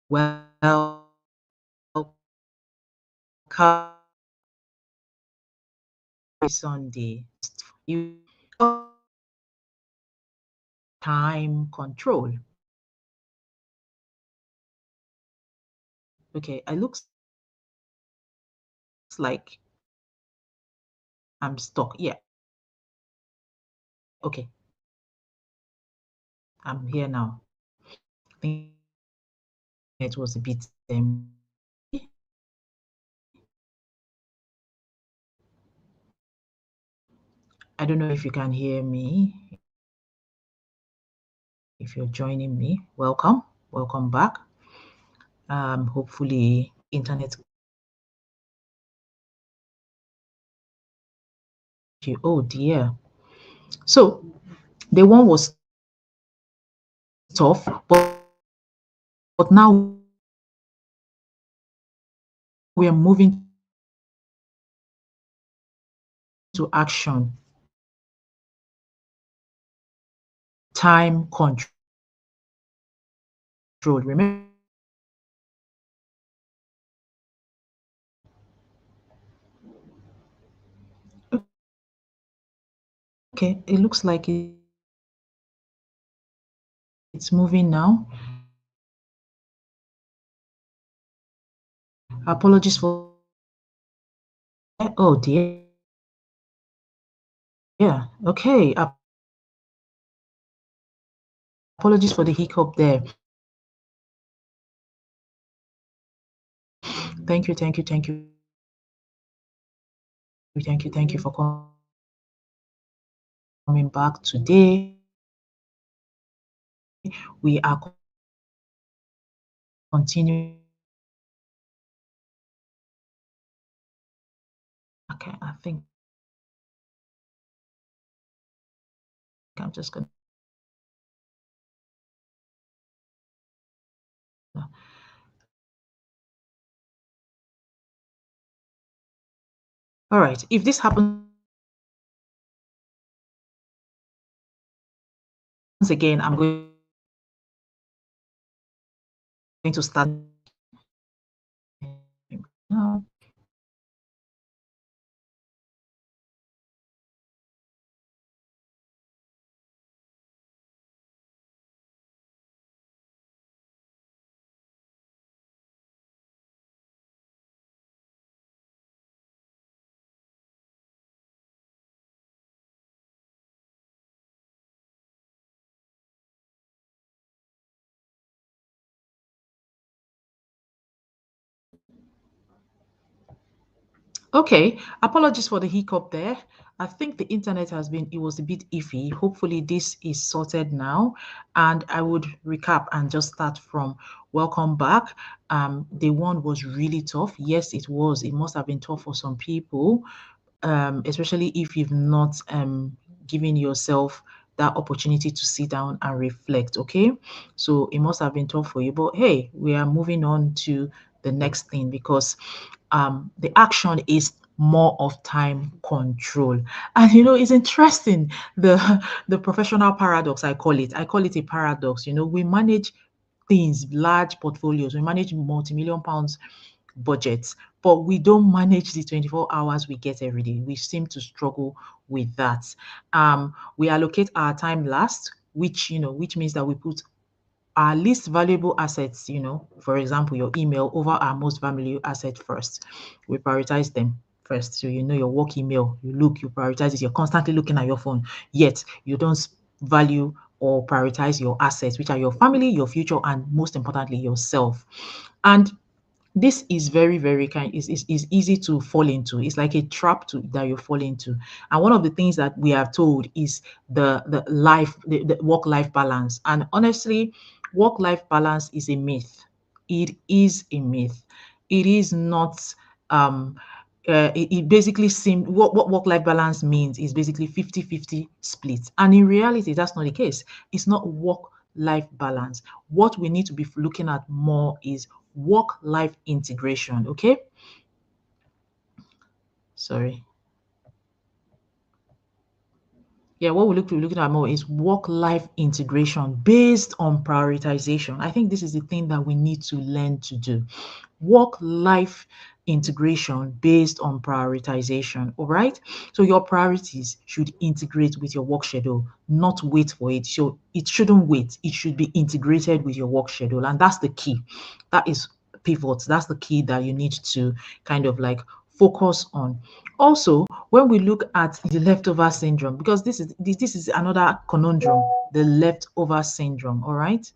welcome Sunday. You time control. Okay, it looks like I'm stuck. Yeah, okay, I'm here now. I think it was a bit I don't know if you can hear me. If you're joining me, welcome. Welcome back. Hopefully internet. Oh dear. So the one was tough, but now we are moving to action. Time control. Remember, okay, it looks like it's moving now. Apologies for. Oh dear. Yeah. Okay. Apologies for the hiccup there. Thank you. Thank you. Thank you. Thank you. Thank you for coming back today. We are continuing. Okay. I think I'm just going to. All right. If this happens again, I'm going to start. No. Okay, apologies for the hiccup there. I think the internet it was a bit iffy. Hopefully, this is sorted now. And I would recap and just start from welcome back. The one was really tough. Yes, it was. It must have been tough for some people, especially if you've not given yourself that opportunity to sit down and reflect. Okay, so it must have been tough for you. But hey, we are moving on to the next thing because the action is more of time control. And it's interesting, the professional paradox. I call it a paradox. We manage things, large portfolios, we manage multi-million pounds budgets, but we don't manage the 24 hours we get every day. We seem to struggle with that. We allocate our time last, which means that we put our least valuable assets, for example, your email, over our most valuable asset first. We prioritize them first. So, your work email, you prioritize it. You're constantly looking at your phone, yet you don't value or prioritize your assets, which are your family, your future, and most importantly, yourself. And this is very, very is easy to fall into. It's like a trap that you fall into. And one of the things that we are told is the work life balance. And honestly, work life balance is a myth. It is a myth. It is not. It basically seems what work life balance means is basically 50-50 split. And in reality, that's not the case. It's not work life balance. What we need to be looking at more is work life integration. Okay. Sorry. Yeah, what we're looking at more is work-life integration based on prioritization. I think this is the thing that we need to learn to do. Work-life integration based on prioritization. All right. So your priorities should integrate with your work schedule, not wait for it. So it shouldn't wait. It should be integrated with your work schedule. And that's the key. That is pivot. That's the key that you need to kind of like focus on. Also, when we look at the leftover syndrome, because this is another conundrum, the leftover syndrome. All right.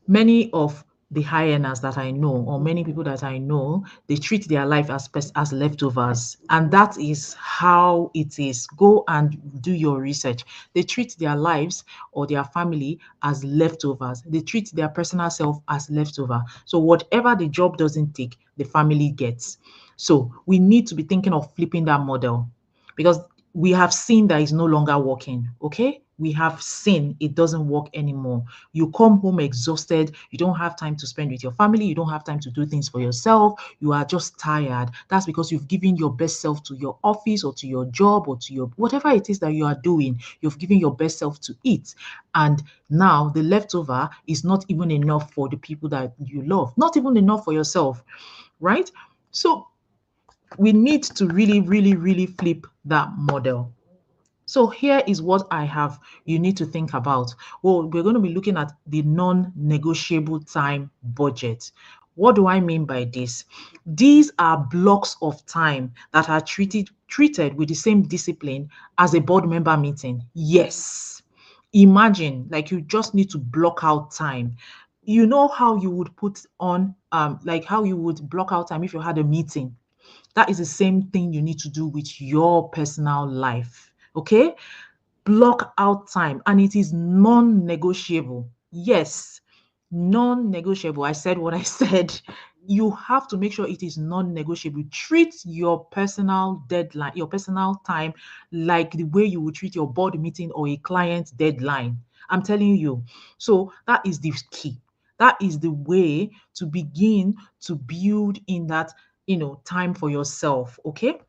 Many of the high earners that I know, or many people that I know, they treat their life as leftovers, and that is how it is. Go and do your research. They treat their lives or their family as leftovers. They treat their personal self as leftover. So whatever the job doesn't take, the family gets. So we need to be thinking of flipping that model, because we have seen that it's no longer working. Okay, we have seen it doesn't work anymore. You come home exhausted, you don't have time to spend with your family, you don't have time to do things for yourself, you are just tired. That's because you've given your best self to your office or to your job or to your whatever it is that you are doing. You've given your best self to it, and now the leftover is not even enough for the people that you love, not even enough for yourself, right? So we need to really, really, really flip that model. So here is what I have you need to think about. Well, we're going to be looking at the non-negotiable time budget. What do I mean by this? These are blocks of time that are treated with the same discipline as a board member meeting. Yes. Imagine, like, you just need to block out time. You know how you would put on like how you would block out time if you had a meeting. That is the same thing you need to do with your personal life. Okay? Block out time, and it is non-negotiable. Yes, non-negotiable. I said what I said. You have to make sure it is non-negotiable. Treat your personal deadline, your personal time, like the way you would treat your board meeting or a client deadline. I'm telling you. So that is the key. That is the way to begin to build in that, time for yourself. Okay.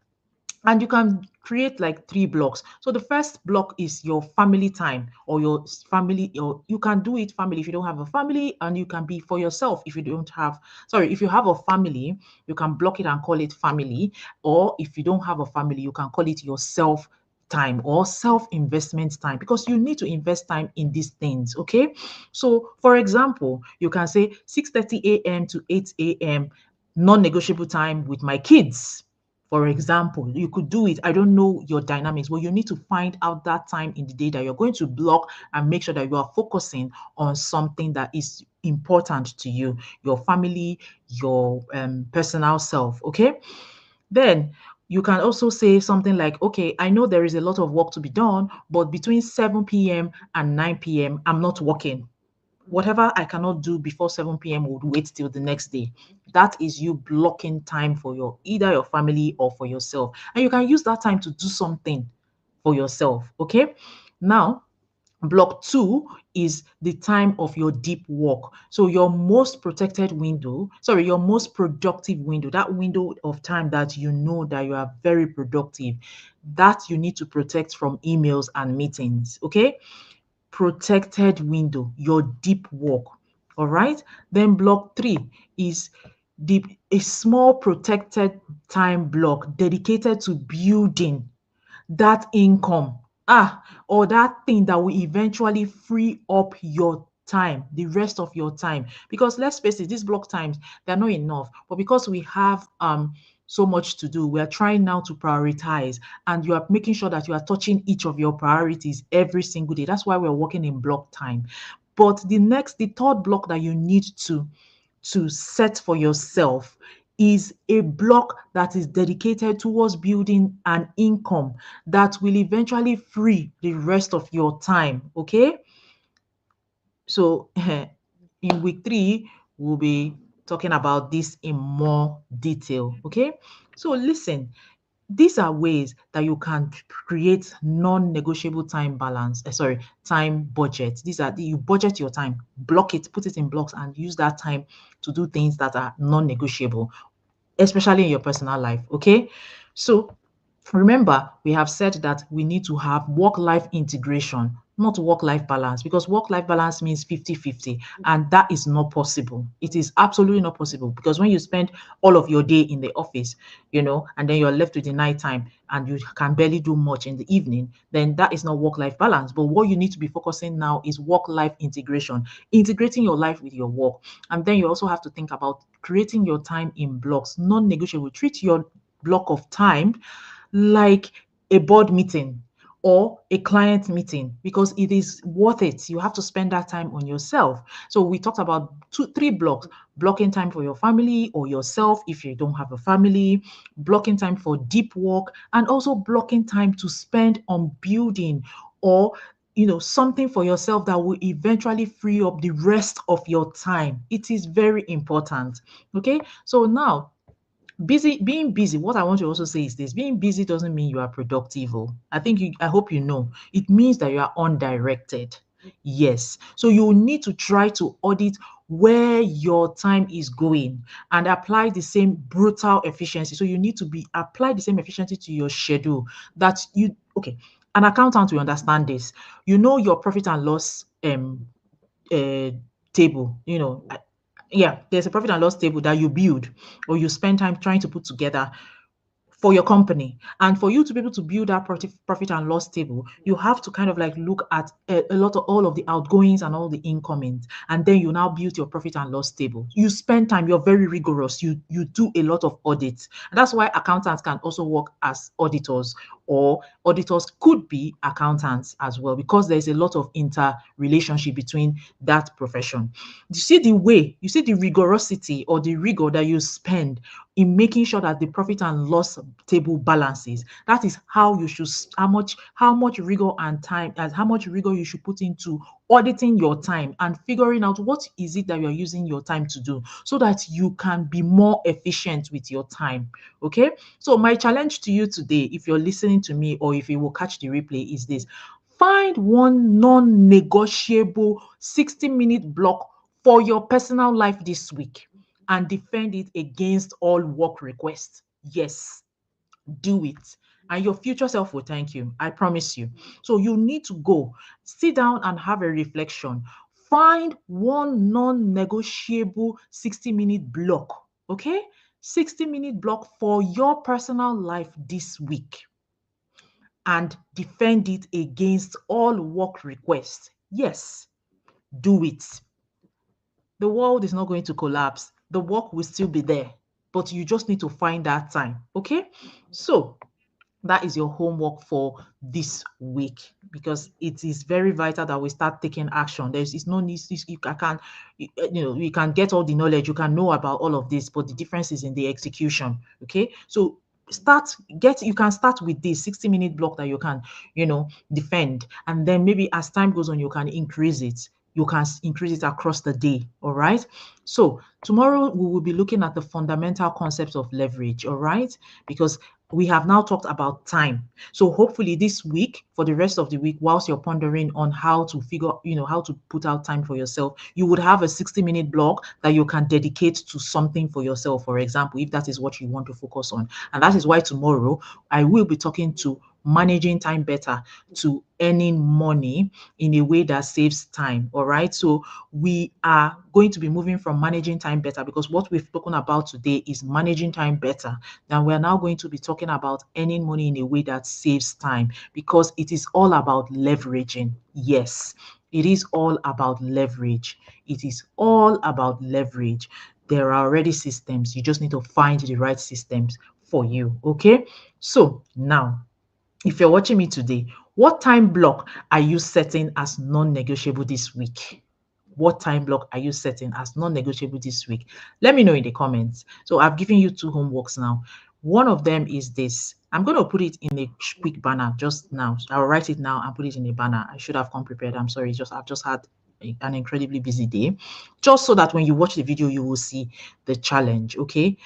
And you can create like 3 blocks. So the first block is your family time, or your family, or you can do it family if you don't have a family, and you can be for yourself if you don't have, sorry, if you have a family, you can block it and call it family. Or if you don't have a family, you can call it your self time or self investment time, because you need to invest time in these things. Okay. So for example, you can say 6:30 a.m. to 8 a.m. non-negotiable time with my kids. For example, you could do it. I don't know your dynamics, but you need to find out that time in the day that you're going to block and make sure that you are focusing on something that is important to you, your family, your personal self. Okay. Then you can also say something like, okay, I know there is a lot of work to be done, but between 7 p.m. and 9 p.m., I'm not working. Whatever I cannot do before 7 p.m. would wait till the next day. That is you blocking time for either your family or for yourself. And you can use that time to do something for yourself. Okay. Now, block 2 is the time of your deep work. So your most protected window, sorry, your most productive window, that window of time that you know that you are very productive, that you need to protect from emails and meetings. Okay. Protected window, your deep work. All right. Then block 3 is a small protected time block dedicated to building that income, or that thing that will eventually free up your time, the rest of your time. Because let's face it, these block times, they're not enough. But because we have so much to do, we are trying now to prioritize, and you are making sure that you are touching each of your priorities every single day. That's why we're working in block time. But the third block that you need to set for yourself is a block that is dedicated towards building an income that will eventually free the rest of your time. Okay. So in week 3, we'll be talking about this in more detail. Okay. So listen, these are ways that you can create non-negotiable time balance. Sorry, time budget. You budget your time, block it, put it in blocks, and use that time to do things that are non-negotiable, especially in your personal life. Okay. So Remember, we have said that we need to have work-life integration, not work-life balance, because work-life balance means 50-50, and that is not possible. It is absolutely not possible because when you spend all of your day in the office, and then you're left with the night time and you can barely do much in the evening, then that is not work-life balance. But what you need to be focusing now is work-life integration, integrating your life with your work. And then you also have to think about creating your time in blocks, non-negotiable. Treat your block of time like a board meeting or a client meeting because it is worth it. You have to spend that time on yourself. So we talked about three blocks: blocking time for your family or yourself if you don't have a family, blocking time for deep work, and also blocking time to spend on building or something for yourself that will eventually free up the rest of your time. It is very important. Okay, so now being busy, what I want to also say is this: being busy doesn't mean you are productive. Oh, I hope you know it means that you are undirected. Yes, so you need to try to audit where your time is going and apply the same brutal efficiency. So you need to be apply the same efficiency to your schedule that you okay. An accountant will understand this. You know your profit and loss uh, table, yeah, there's a profit and loss table that you build or you spend time trying to put together for your company. And for you to be able to build that profit and loss table, you have to kind of like look at a lot of all of the outgoings and all the incomings. And then you now build your profit and loss table. You spend time, you're very rigorous. You do a lot of audits. And that's why accountants can also work as auditors, or auditors could be accountants as well, because there's a lot of interrelationship between that profession. You see the rigorosity or the rigor that you spend in making sure that the profit and loss table balances. That is how you should how much rigor and time as how much rigor you should put into auditing your time and figuring out what is it that you're using your time to do so that you can be more efficient with your time. Okay, so my challenge to you today, if you're listening to me or if you will catch the replay, is this: find one non-negotiable 60-minute block for your personal life this week and defend it against all work requests. Yes, do it. And your future self will thank you. I promise you. So you need to go, sit down and have a reflection. Find one non-negotiable 60-minute block. Okay? 60-minute block for your personal life this week and defend it against all work requests. Yes, do it. The world is not going to collapse. The work will still be there, but you just need to find that time. Okay? So that is your homework for this week because it is very vital that we start taking action. There's no need you can get all the knowledge, you can know about all of this, but the difference is in the execution. Okay, so you can start with this 60-minute block that you can defend, and then maybe as time goes on you can increase it. You can increase it across the day. All right, so tomorrow we will be looking at the fundamental concepts of leverage. All right, because we have now talked about time. So hopefully this week, for the rest of the week, whilst you're pondering on how to how to put out time for yourself, you would have a 60-minute block that you can dedicate to something for yourself, for example, if that is what you want to focus on. And that is why tomorrow I will be talking to managing time better to earning money in a way that saves time. All right. So we are going to be moving from managing time better because what we've spoken about today is managing time better. Then we're now going to be talking about earning money in a way that saves time because it is all about leveraging. Yes, it is all about leverage. It is all about leverage. There are already systems. You just need to find the right systems for you. Okay. So now, if you're watching me today, what time block are you setting as non-negotiable this week? What time block are you setting as non-negotiable this week? Let me know in the comments. So I've given you two homeworks now. One of them is this. I'm going to put it in a quick banner just now. I'll write it now and put it in a banner. I should have come prepared. I'm sorry. I've just had an incredibly busy day. Just so that when you watch the video, you will see the challenge. Okay.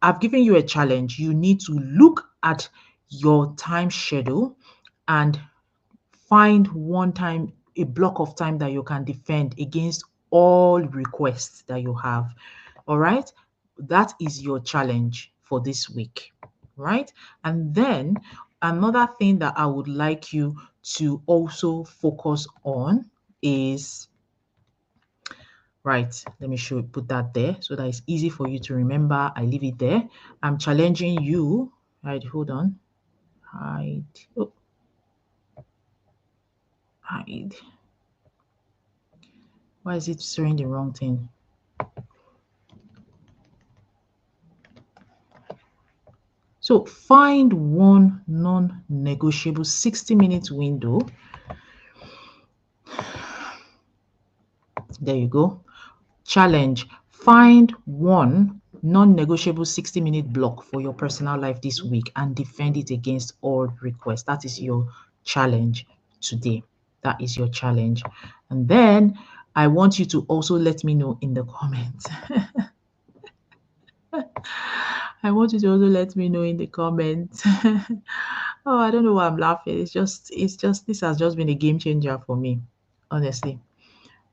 I've given you a challenge. You need to look at your time schedule and find a block of time that you can defend against all requests that you have. All right. That is your challenge for this week. right? And then another thing that I would like you to also focus on is, right, let me show put that there so that it's easy for you to remember. I leave it there. I'm challenging you. Right, hold on. Hide. Oh, hide. Why is it showing the wrong thing? So find one non-negotiable 60-minute window. There you go. Challenge. Find one non-negotiable 60-minute block for your personal life this week and defend it against all requests. That is your challenge today. That is your challenge. And then I want you to also let me know in the comments. I want you to also let me know in the comments. Oh, I don't know why I'm laughing. It's just this has just been a game changer for me, honestly.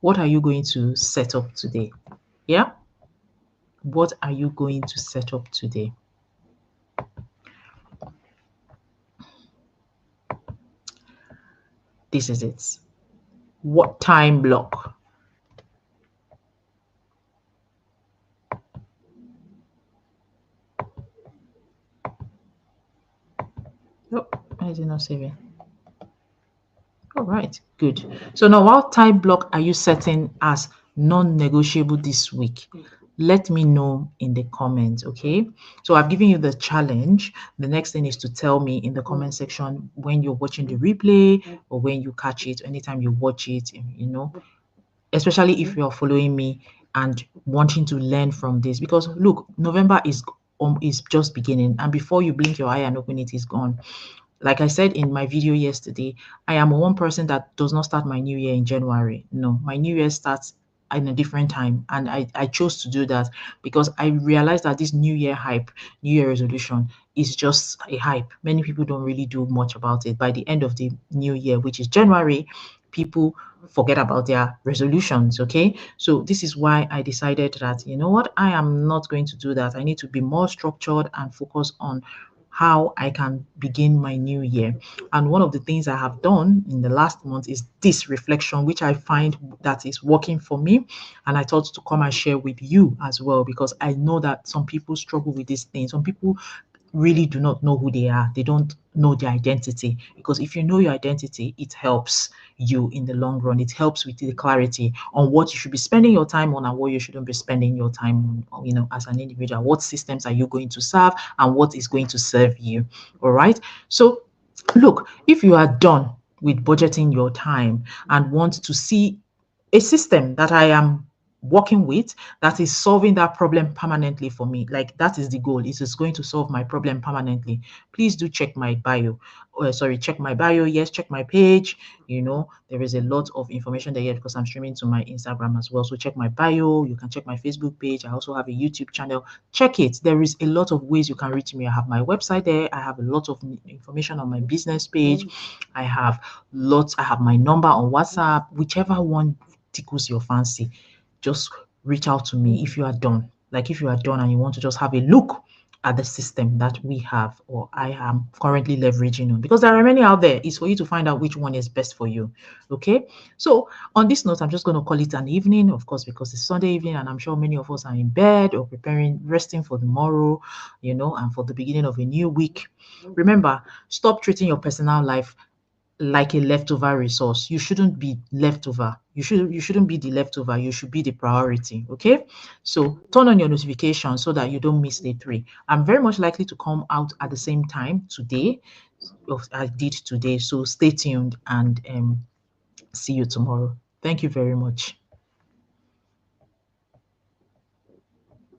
What are you going to set up today? Yeah? What are you going to set up today? This is it. What time block? Oh, why is it not saving? All right, good. So now what time block are you setting as non-negotiable this week? Let me know in the comments, okay? So I've given you the challenge. The next thing is to tell me in the comment section when you're watching the replay or when you catch it, anytime you watch it, especially if you're following me and wanting to learn from this. Because look, November is just beginning, and before you blink your eye and open it, is gone. Like I said in my video yesterday, I am one person that does not start my new year in January. No, my new year starts in a different time. And I chose to do that because I realized that this new year hype, new year resolution is just a hype. Many people don't really do much about it. By the end of the new year, which is January, people forget about their resolutions. Okay. So this is why I decided that, you know what, I am not going to do that. I need to be more structured and focus on how I can begin my new year. And one of the things I have done in the last month is this reflection, which I find that is working for me. And I thought to come and share with you as well, because I know that some people struggle with these things. Some people really do not know who they are. They don't know their identity, because if you know your identity, it helps you in the long run. It helps with the clarity on what you should be spending your time on and what you shouldn't be spending your time on, as an individual. What systems are you going to serve and what is going to serve you? All right. So look, if you are done with budgeting your time and want to see a system that I am working with that is solving that problem permanently for me, like that is the goal, it is going to solve my problem permanently, please do check my bio. Sorry, check my bio. Yes, check my page. There is a lot of information there because I'm streaming to my Instagram as well. So check my bio. You can check my Facebook page. I also have a YouTube channel. Check it. There is a lot of ways you can reach me. I have my website there. I have a lot of information on my business page. I have my number on WhatsApp. Whichever one tickles your fancy, just reach out to me if you are done. Like if you are done and you want to just have a look at the system that we have or I am currently leveraging on, because there are many out there. It's for you to find out which one is best for you. Okay. So on this note, I'm just going to call it an evening, of course, because it's Sunday evening and I'm sure many of us are in bed or preparing, resting for tomorrow, and for the beginning of a new week. Remember, stop treating your personal life like a leftover resource. You shouldn't be leftover. You shouldn't be the leftover. You should be the priority. Okay. So turn on your notifications so that you don't miss day 3. I'm very much likely to come out at the same time today. I did today. So stay tuned and see you tomorrow. Thank you very much.